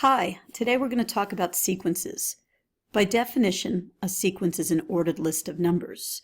Hi, today we're going to talk about sequences. By definition, a sequence is an ordered list of numbers.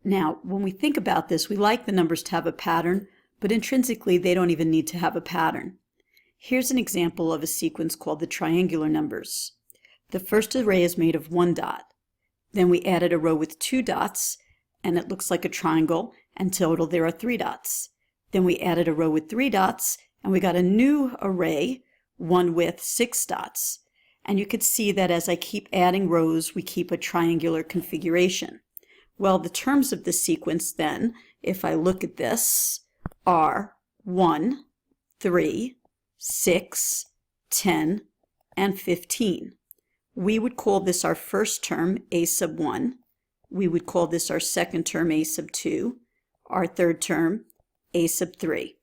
Now, when we think about this, we like the numbers to have a pattern, but intrinsically they don't even need to have a pattern. Here's an example of a sequence called the triangular numbers. The first array is made of one dot. Then we added a row with two dots, and it looks like a triangle, and total there are three dots. Then we added a row with three dots, and we got a new array, one with six dots. And you could see that as I keep adding rows, we keep a triangular configuration. Well, the terms of the sequence then, if I look at this, are 1, 3, 6, 10, and 15. We would call this our first term, a sub 1. We would call this our second term, a sub 2. Our third term, a sub 3.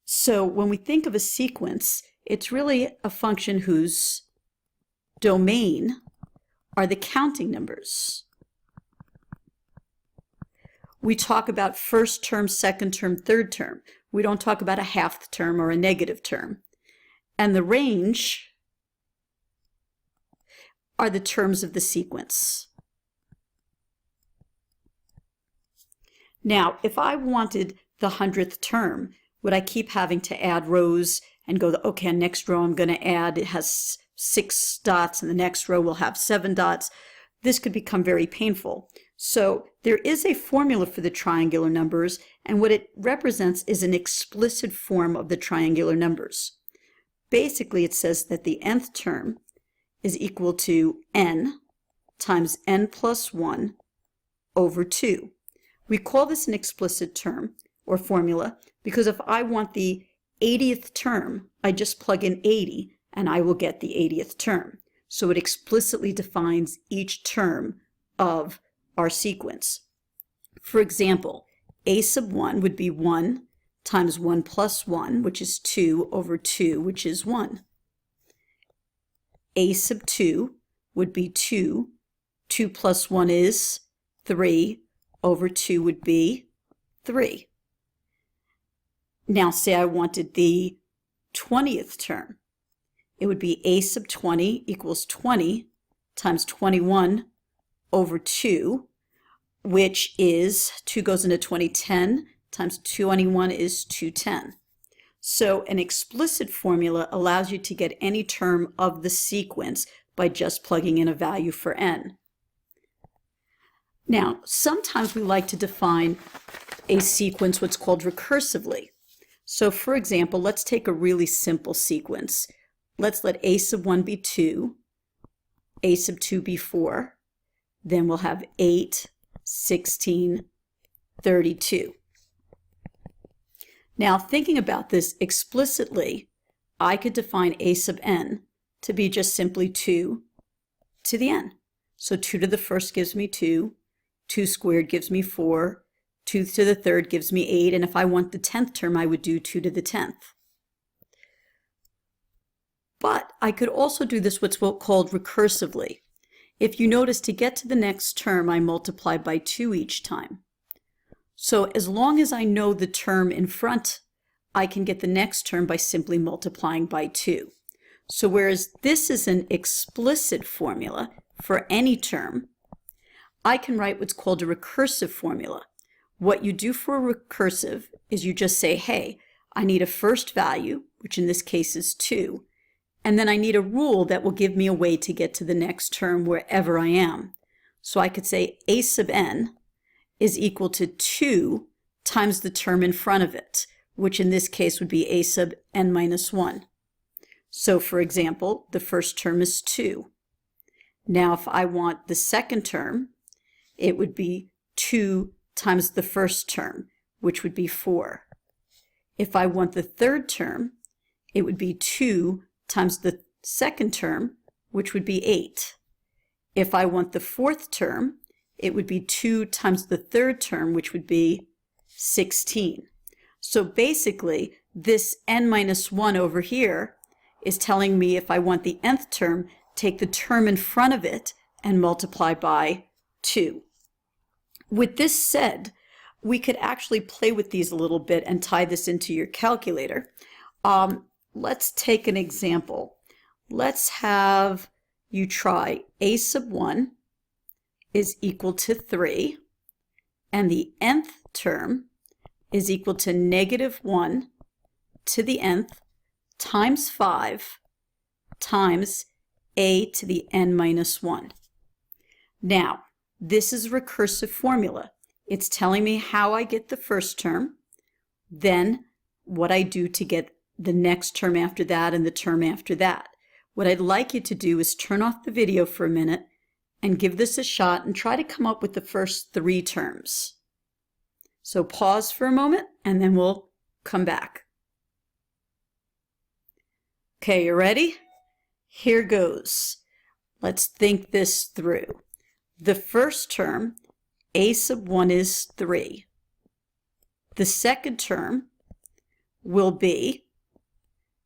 So when we think of a sequence, it's really a function whose domain are the counting numbers. We talk about first term, second term, third term. We don't talk about a half term or a negative term. And the range are the terms of the sequence. Now, if I wanted the 100th term, would I keep having to add rows and go, okay, next row I'm going to add, it has 6 dots, and the next row will have 7 dots. This could become very painful. So there is a formula for the triangular numbers, and what it represents is an explicit form of the triangular numbers. Basically, it says that the nth term is equal to n times n plus 1 over 2. We call this an explicit term or formula because if I want the 80th term, I just plug in 80 and I will get the 80th term. So it explicitly defines each term of our sequence. For example, a sub 1 would be 1 times 1 plus 1, which is 2, over 2, which is 1. A sub 2 would be 2. 2 plus 1 is 3, over 2 would be 3. Now say I wanted the 20th term. It would be a sub 20 equals 20 times 21 over 2, which is 2 goes into 2010 times 21 is 210. So an explicit formula allows you to get any term of the sequence by just plugging in a value for n. Now, sometimes we like to define a sequence what's called recursively. So for example, let's take a really simple sequence. Let's let a sub 1 be 2, a sub 2 be 4, then we'll have 8, 16, 32. Now thinking about this explicitly, I could define a sub n to be just simply 2 to the n. So 2 to the first gives me 2, 2 squared gives me 4, 2 to the third gives me 8, and if I want the 10th term, I would do 2 to the 10th. But I could also do this what's called recursively. If you notice, to get to the next term, I multiply by 2 each time. So as long as I know the term in front, I can get the next term by simply multiplying by 2. So whereas this is an explicit formula for any term, I can write what's called a recursive formula. What you do for a recursive is you just say, hey, I need a first value, which in this case is 2, and then I need a rule that will give me a way to get to the next term wherever I am. So I could say a sub n is equal to 2 times the term in front of it, which in this case would be a sub n minus 1. So for example, the first term is 2. Now if I want the second term, it would be 2 times the first term, which would be 4. If I want the third term, it would be 2 times the second term, which would be 8. If I want the fourth term, it would be 2 times the third term, which would be 16. So basically, this n minus 1 over here is telling me if I want the nth term, take the term in front of it and multiply by 2. With this said, we could actually play with these a little bit and tie this into your calculator. Let's take an example. let's have you try a sub 1 is equal to 3, and the nth term is equal to negative 1 to the nth times 5 times a to the n minus 1. Now, this is a recursive formula. It's telling me how I get the first term, then what I do to get the next term after that and the term after that. What I'd like you to do is turn off the video for a minute and give this a shot and try to come up with the first 3 terms. So pause for a moment and then we'll come back. Okay, you ready? Here goes. Let's think this through. The first term, a sub 1 is 3. The second term will be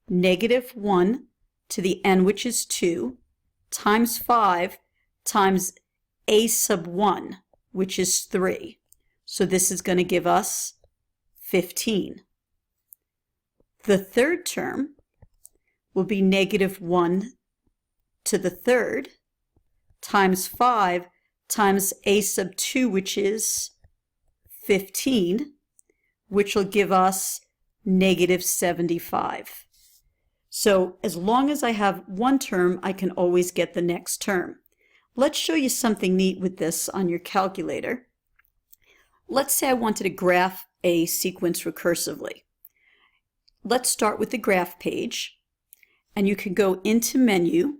negative 1 to the n, which is 2, times 5 times a sub 1, which is 3. So this is going to give us 15. The third term will be negative 1 to the third times 5 times a sub 2, which is 15, which will give us negative 75. So as long as I have one term, I can always get the next term. Let's show you something neat with this on your calculator. Let's say I wanted to graph a sequence recursively. Let's start with the graph page, and you can go into menu,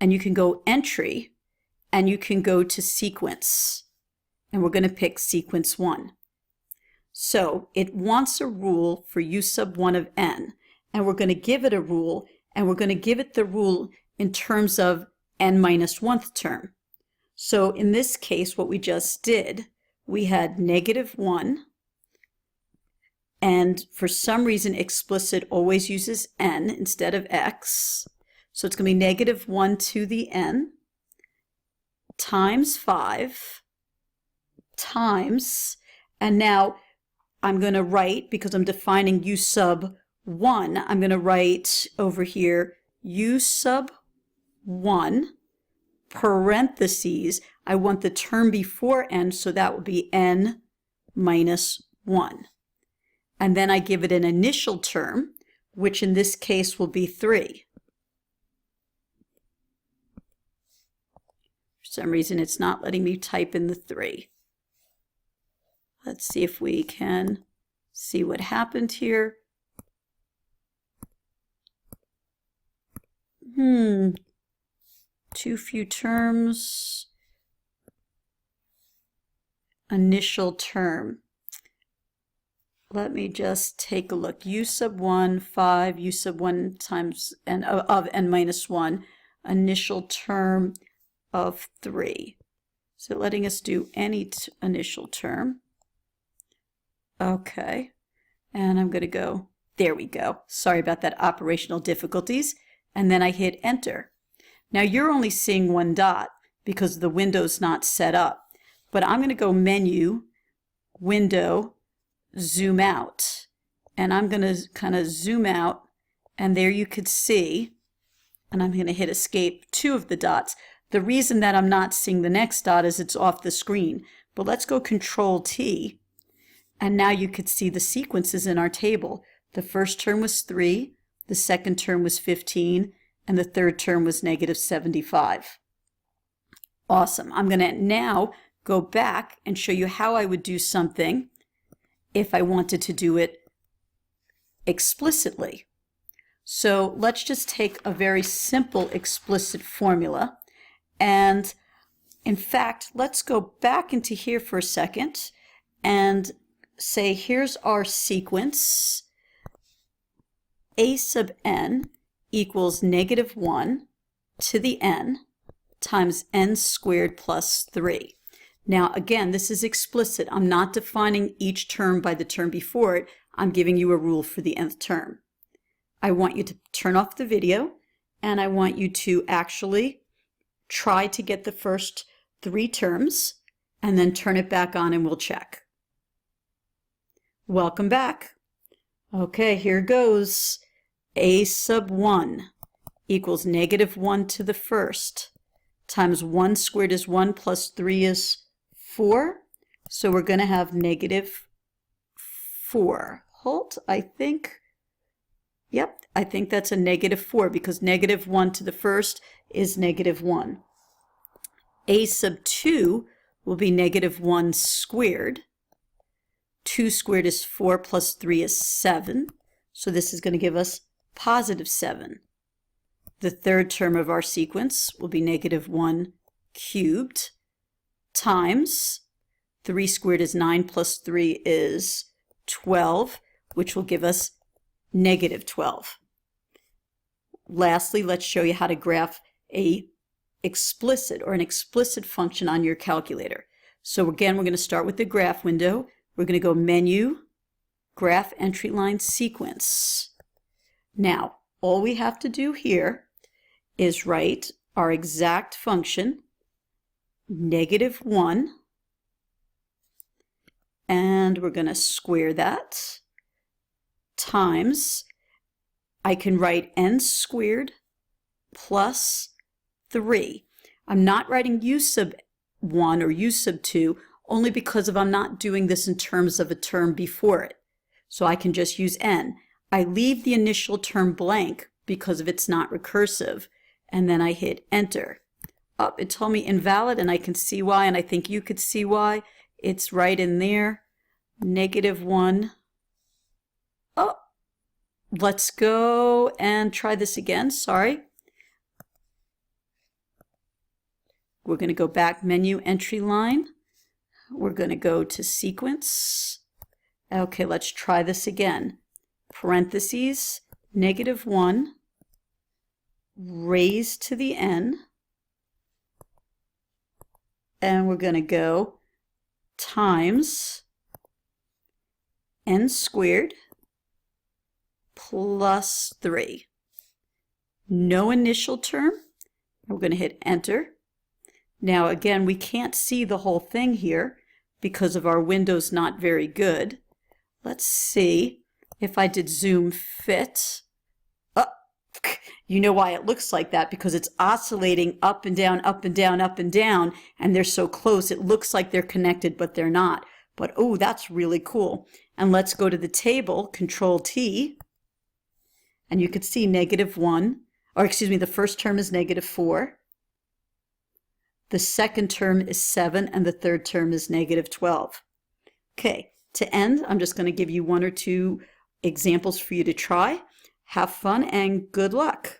and you can go entry, and you can go to sequence, and we're going to pick sequence 1. So it wants a rule for u sub 1 of n, and we're going to give it a rule, and we're going to give it the rule in terms of n minus 1th term. So in this case, what we just did, we had negative 1, and for some reason explicit always uses n instead of x, so it's going to be negative 1 to the n times 5 times, and now I'm going to write, because I'm defining u sub 1, I'm going to write over here u sub 1 parentheses, I want the term before n, so that would be n minus 1. And then I give it an initial term, which in this case will be 3. For some reason it's not letting me type in the 3. Let's see if we can see what happened here. Too few terms. Initial term. Let me just take a look. U sub 1, 5, U sub 1 times n of n minus 1. Initial term of 3. So letting us do any initial term. Okay. And I'm going to go, there we go. Sorry about that, operational difficulties. And then I hit enter. Now you're only seeing one dot because the window's not set up. But I'm going to go menu, window, zoom out. And I'm going to kind of zoom out. And there you could see, and I'm going to hit escape, 2 of the dots. The reason that I'm not seeing the next dot is it's off the screen. But let's go Control T. And now you could see the sequences in our table. The first term was 3, the second term was 15, and the third term was negative 75. Awesome. I'm going to now go back and show you how I would do something if I wanted to do it explicitly. So let's just take a very simple explicit formula. And in fact, let's go back into here for a second and say here's our sequence. A sub n equals negative 1 to the n times n squared plus 3. Now again, this is explicit. I'm not defining each term by the term before it. I'm giving you a rule for the nth term. I want you to turn off the video, and I want you to actually try to get the first 3 terms, and then turn it back on and we'll check. Welcome back. Okay, here goes. A sub 1 equals negative 1 to the first times 1 squared is 1 plus 3 is 4. So we're going to have negative 4. Halt, I think. Yep, I think that's a negative 4 because negative 1 to the first is negative 1. A sub 2 will be negative 1 squared. 2 squared is 4 plus 3 is 7. So this is going to give us positive 7. The third term of our sequence will be negative 1 cubed times 3 squared is 9 plus 3 is 12, which will give us negative 12. Lastly, let's show you how to graph an explicit function on your calculator. So again, we're going to start with the graph window. We're going to go Menu, Graph Entry Line Sequence. Now, all we have to do here is write our exact function, negative 1, and we're going to square that, times, I can write n squared plus 3. I'm not writing u sub 1 or u sub 2 only because I'm not doing this in terms of a term before it. So I can just use n. I leave the initial term blank because of it's not recursive, and then I hit enter. Oh, it told me invalid, and I can see why, and I think you could see why. It's right in there. Negative 1. Oh, let's go and try this again. Sorry. We're going to go back, Menu, Entry Line. We're going to go to Sequence. Okay, let's try this again. Parentheses, negative 1, raised to the n, and we're going to go times n squared plus 3. No initial term. We're going to hit enter. Now again, we can't see the whole thing here because of our window's not very good. Let's see if I did zoom fit. Oh, you know why it looks like that, because it's oscillating up and down, up and down, up and down, and they're so close it looks like they're connected, but they're not. But oh, that's really cool. And let's go to the table, Control T, and you could see negative 1, or excuse me, the first term is negative 4. The second term is 7, and the third term is negative 12. Okay, to end, I'm just going to give you 1 or 2 examples for you to try. Have fun and good luck.